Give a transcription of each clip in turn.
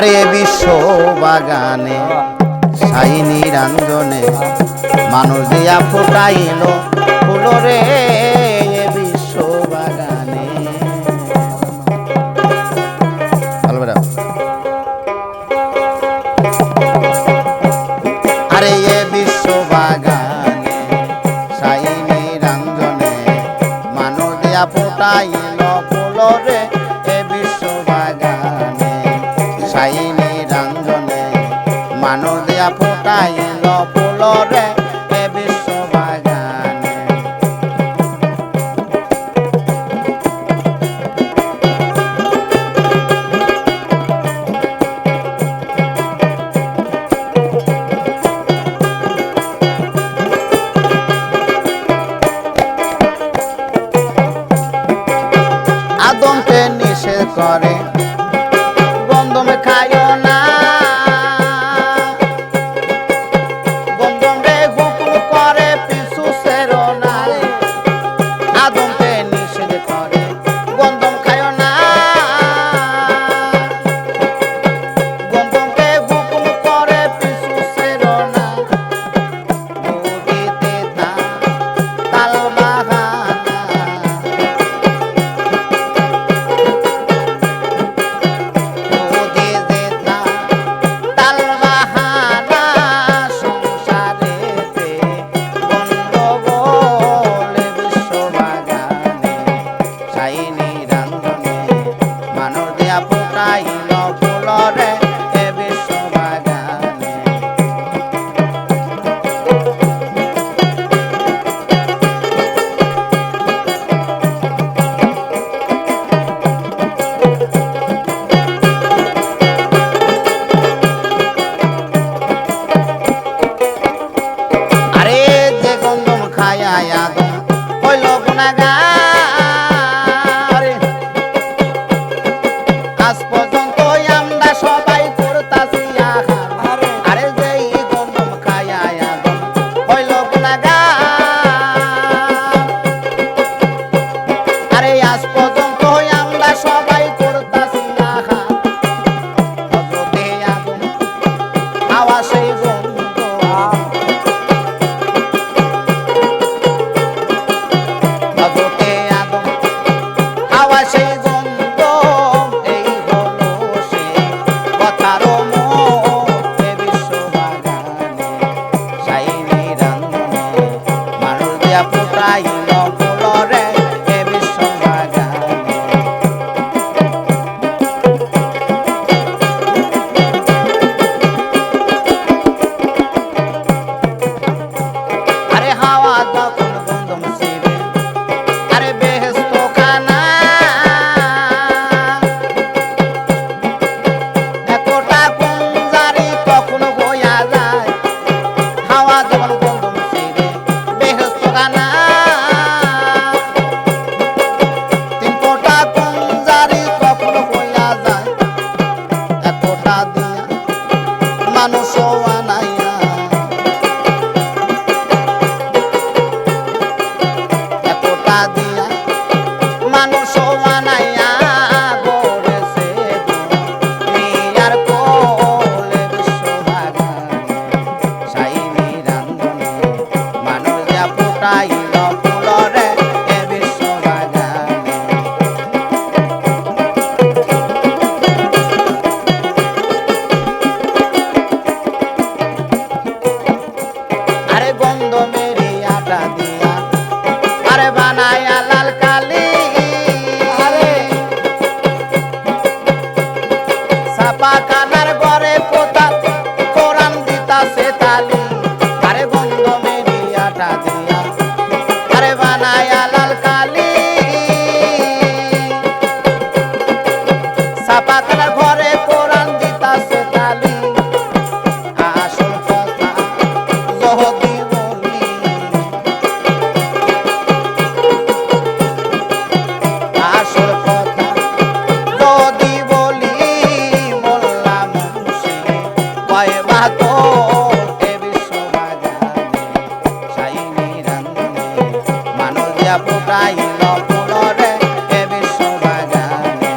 আরে বিশ্ব বাগানে সাই নিরঞ্জনে মানুষ দিয়া ফুটাইল ফুল রে বিশ্ব বাগানে। আরে বিশ্ব বাগানে সাই নিরঞ্জনে মানুষ দিয়া ফুটাইল ফুল রে বিশ্ব বাগানে সাই নিরঞ্জনে মানুষ দিয়া ফুটাইল ফুল রে বিশ্ব বাগানে। আদমকে নিষেধ করে গন্ধম খায়ো না, গন্ধম রে হুকুম করে পিছু সেরো না। আদমকে নিষেধ করে গন্ধম খায়ো না, গন্ধমকে হুকুম করে পিছু সেরো না। বুঝিতে তাল বাহানা, ফুটাইল ফুল রে বিশ্ব বাগানে। আরে যে গন্ধম খায়া আদম হইল গুনাহগার, আজ পর্যন্ত আমরা সবাই করতাছি আহার। আরে যে গন্ধম খায়া আদম হইল গুনাহগার, আরে আজ পর্যন্ত আমরা সবাই করতাছি আহার। হযরতে আদম হাওয়া সেই গন্ধ, হযরতে আদম হাওয়া সেই গন্ধ, এই হলো সে কথার মোহে বিশ্ব বাগানে সাই নিরঞ্জনে মানুষ দিয়া ফুটাইল ফুল রে বিশ্ব বাগানে। আরে হাওয়া যখন গন্ধম ছিড়ে আরে বেহেশত খানা, এতটা গুঞ্জারি কখন হইয়া যায়। হাওয়া যখন গন্ধম ছিড়ে বেহেশত খানা, তিন ফোঁটা গুঞ্জারি কখন হইয়া যায়। এতটা দিয়া মানুষ আনাইয়া, এতটা দিয়া মানুষ বানাইয়া গড়েছে দুনিয়ার কোলে বিশ্ব বাগানে সাই নিরঞ্জনে মানুষ দিয়া ফুটাইল ফুল রে বিশ্ব বাগানে। আরে গন্ধমেরি আটা দিয়া আরে বানায়া লাল কালি, আরে সাপা কানার ঘরে পোতা কোরআন দিতাছে তালি। আরে গন্ধমেরি আটা দিয়া আরে বানায়া লাল কালি, সাপা কানার ঘরে কোরআন দিতাছে তালি। আসল কথা যদি বলি, আসল কথা যদি বলি মোল্লা মুন্সি কয় বাতো বিশ্ব বাগানে সাই নিরঞ্জনে মানুষ দিয়া ফুটাইল ফুল রে বিশ্ব বাগানে।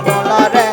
বল রে